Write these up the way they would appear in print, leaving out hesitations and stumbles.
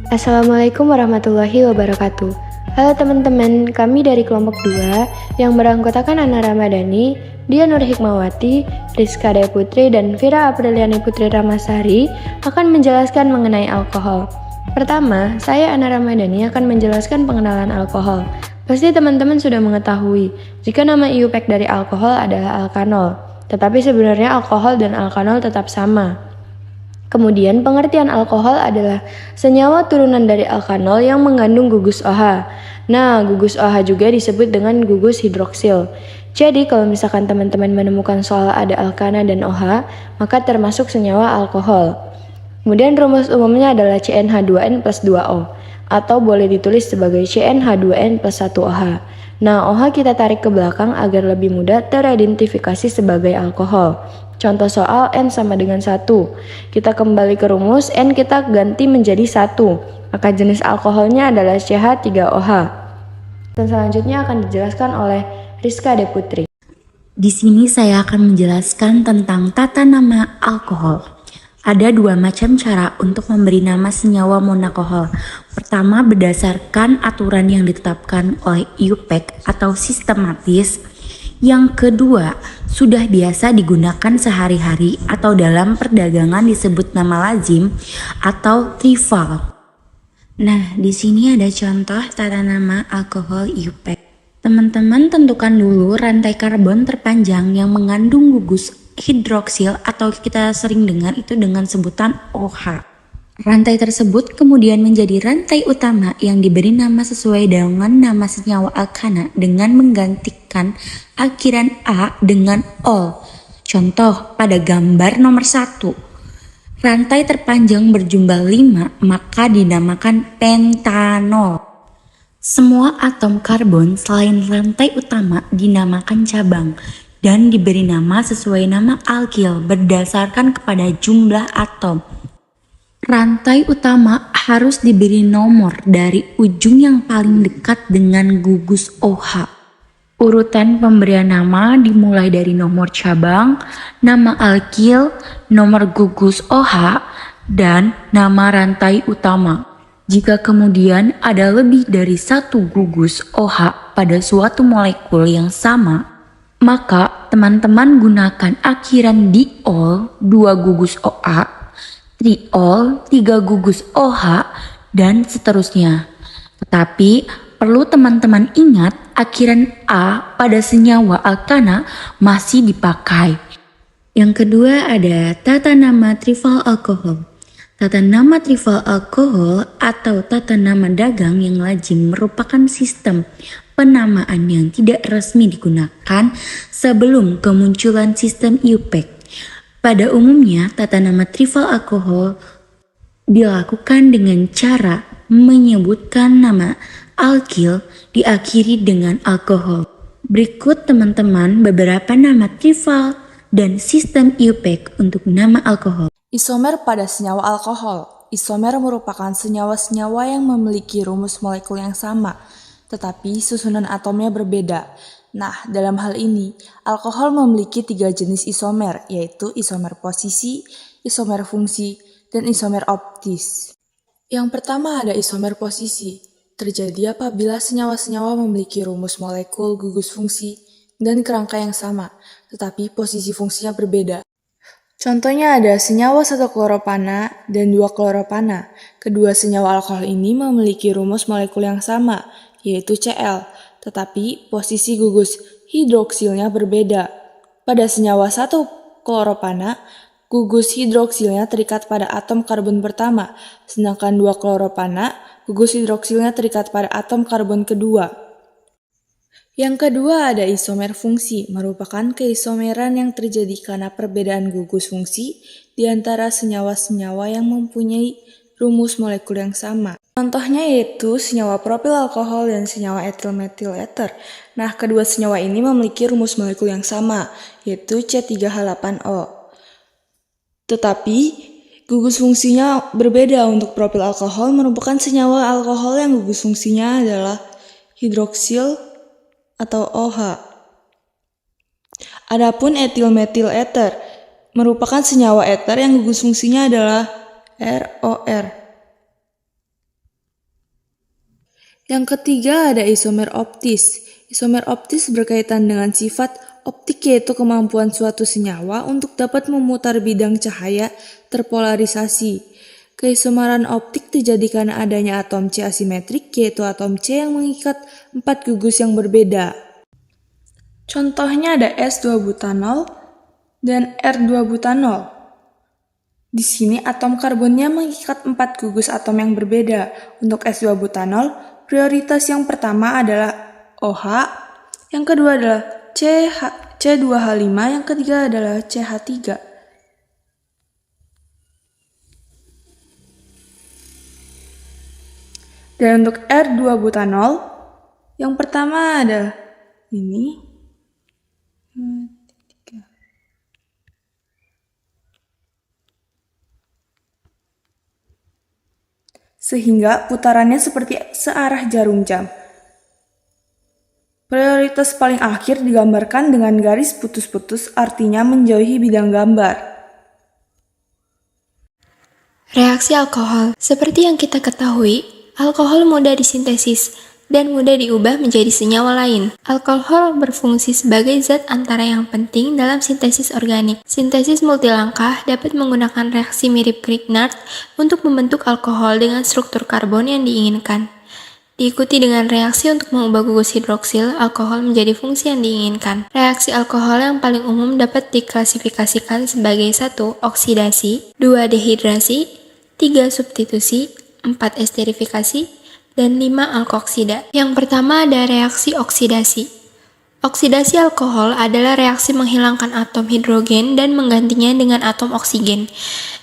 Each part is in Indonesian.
Assalamualaikum warahmatullahi wabarakatuh. Halo teman-teman, kami dari kelompok 2 yang beranggotakan Ana Ramadhani, Dia Nur Hikmawati, Rizka Dea Putri, dan Vira Apriliani Putri Ramasari akan menjelaskan mengenai alkohol. Pertama, saya Ana Ramadhani akan menjelaskan pengenalan alkohol. Pasti teman-teman sudah mengetahui jika nama IUPAC dari alkohol adalah alkanol, tetapi sebenarnya alkohol dan alkanol tetap sama. Kemudian pengertian alkohol adalah senyawa turunan dari alkanol yang mengandung gugus OH. Nah, gugus OH juga disebut dengan gugus hidroksil. Jadi kalau misalkan teman-teman menemukan soal ada alkana dan OH, maka termasuk senyawa alkohol. Kemudian rumus umumnya adalah CnH2n plus 2O, atau boleh ditulis sebagai CnH2n plus 1OH. Nah, OH kita tarik ke belakang agar lebih mudah teridentifikasi sebagai alkohol. Contoh soal N sama dengan 1. Kita kembali ke rumus, N kita ganti menjadi 1. Maka jenis alkoholnya adalah CH3OH. Dan selanjutnya akan dijelaskan oleh Rizka Dea Putri. Di sini saya akan menjelaskan tentang tata nama alkohol. Ada dua macam cara untuk memberi nama senyawa monoalkohol. Pertama, berdasarkan aturan yang ditetapkan oleh IUPAC atau sistematis. Yang kedua, sudah biasa digunakan sehari-hari atau dalam perdagangan disebut nama lazim atau trivial. Nah, di sini ada contoh tata nama alkohol IUPAC. Teman-teman tentukan dulu rantai karbon terpanjang yang mengandung gugus hidroksil atau kita sering dengar itu dengan sebutan OH. Rantai tersebut kemudian menjadi rantai utama yang diberi nama sesuai dengan nama senyawa alkana dengan menggantikan akhiran A dengan ol. Contoh pada gambar nomor 1. Rantai terpanjang berjumlah 5 maka dinamakan pentanol. Semua atom karbon selain rantai utama dinamakan cabang dan diberi nama sesuai nama alkil berdasarkan kepada jumlah atom. Rantai utama harus diberi nomor dari ujung yang paling dekat dengan gugus OH. Urutan pemberian nama dimulai dari nomor cabang, nama alkil, nomor gugus OH, dan nama rantai utama. Jika kemudian ada lebih dari satu gugus OH pada suatu molekul yang sama, maka teman-teman gunakan akhiran diol 2 gugus OA, triol 3 gugus OH, dan seterusnya. Tetapi perlu teman-teman ingat akhiran A pada senyawa alkana masih dipakai. Yang kedua ada tata nama trivial alkohol. Tata nama trivial alkohol atau tata nama dagang yang lazim merupakan sistem penamaan yang tidak resmi digunakan sebelum kemunculan sistem IUPAC. Pada umumnya, tata nama trivial alkohol dilakukan dengan cara menyebutkan nama alkil diakhiri dengan alkohol. Berikut teman-teman beberapa nama trivial dan sistem IUPAC untuk nama alkohol. Isomer pada senyawa alkohol. Isomer merupakan senyawa-senyawa yang memiliki rumus molekul yang sama, tetapi susunan atomnya berbeda. Nah, dalam hal ini, alkohol memiliki 3 jenis isomer, yaitu isomer posisi, isomer fungsi, dan isomer optis. Yang pertama ada isomer posisi. Terjadi apabila senyawa-senyawa memiliki rumus molekul, gugus fungsi, dan kerangka yang sama, tetapi posisi fungsinya berbeda. Contohnya ada senyawa 1 kloropana dan 2 kloropana. Kedua senyawa alkohol ini memiliki rumus molekul yang sama, yaitu Cl, tetapi posisi gugus hidroksilnya berbeda. Pada senyawa 1 kloropana, gugus hidroksilnya terikat pada atom karbon pertama, sedangkan 2 kloropana, gugus hidroksilnya terikat pada atom karbon kedua. Yang kedua ada isomer fungsi, merupakan keisomeran yang terjadi karena perbedaan gugus fungsi di antara senyawa-senyawa yang mempunyai rumus molekul yang sama. Contohnya yaitu senyawa propil alkohol dan senyawa etil metil ether. Nah, kedua senyawa ini memiliki rumus molekul yang sama, yaitu C3H8O. Tetapi, gugus fungsinya berbeda. Untuk propil alkohol merupakan senyawa alkohol yang gugus fungsinya adalah hidroksil atau OH. Adapun etil metil ether merupakan senyawa ether yang gugus fungsinya adalah ROR. Yang ketiga ada isomer optis. Isomer optis berkaitan dengan sifat optik, yaitu kemampuan suatu senyawa untuk dapat memutar bidang cahaya terpolarisasi. Keisomeran optik terjadi karena adanya atom C asimetrik, yaitu atom C yang mengikat 4 gugus yang berbeda. Contohnya ada S2-butanol dan R2-butanol. Di sini atom karbonnya mengikat 4 gugus atom yang berbeda. Untuk S2-butanol, prioritas yang pertama adalah OH, yang kedua adalah C2H5, yang ketiga adalah CH3. Dan untuk R2-butanol, yang pertama ada ini. Sehingga putarannya seperti searah jarum jam. Prioritas paling akhir digambarkan dengan garis putus-putus, artinya menjauhi bidang gambar. Reaksi alkohol. Seperti yang kita ketahui, alkohol mudah disintesis dan mudah diubah menjadi senyawa lain. Alkohol berfungsi sebagai zat antara yang penting dalam sintesis organik. Sintesis multilangkah dapat menggunakan reaksi mirip Grignard untuk membentuk alkohol dengan struktur karbon yang diinginkan. Diikuti dengan reaksi untuk mengubah gugus hidroksil alkohol menjadi fungsi yang diinginkan. Reaksi alkohol yang paling umum dapat diklasifikasikan sebagai 1. Oksidasi, 2. Dehidrasi, 3. Substitusi, 4. Esterifikasi, dan 5. Alkoksida. Yang pertama ada reaksi oksidasi. Oksidasi alkohol adalah reaksi menghilangkan atom hidrogen dan menggantinya dengan atom oksigen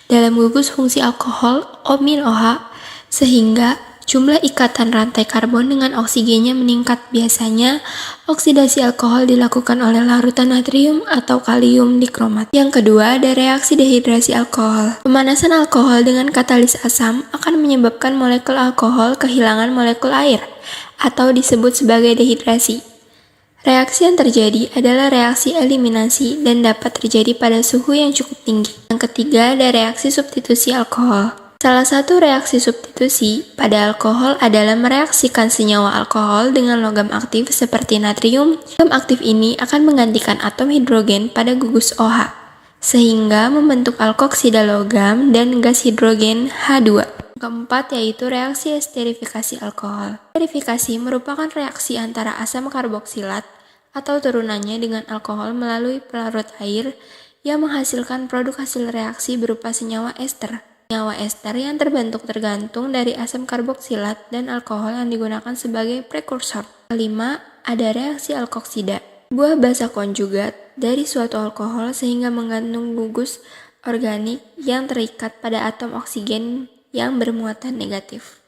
dalam gugus fungsi alkohol O-OH, sehingga jumlah ikatan rantai karbon dengan oksigennya meningkat. Biasanya, oksidasi alkohol dilakukan oleh larutan natrium atau kalium dikromat. Yang kedua, ada reaksi dehidrasi alkohol. Pemanasan alkohol dengan katalis asam akan menyebabkan molekul alkohol kehilangan molekul air, atau disebut sebagai dehidrasi. Reaksi yang terjadi adalah reaksi eliminasi dan dapat terjadi pada suhu yang cukup tinggi. Yang ketiga, ada reaksi substitusi alkohol. Salah satu reaksi substitusi pada alkohol adalah mereaksikan senyawa alkohol dengan logam aktif seperti natrium. Logam aktif ini akan menggantikan atom hidrogen pada gugus OH, sehingga membentuk alkoksida logam dan gas hidrogen H2. Keempat yaitu reaksi esterifikasi alkohol. Esterifikasi merupakan reaksi antara asam karboksilat atau turunannya dengan alkohol melalui pelarut air yang menghasilkan produk hasil reaksi berupa senyawa ester. Senyawa ester yang terbentuk tergantung dari asam karboksilat dan alkohol yang digunakan sebagai prekursor. Kelima, ada reaksi alkoksida. Sebuah basa konjugat dari suatu alkohol sehingga mengandung gugus organik yang terikat pada atom oksigen yang bermuatan negatif.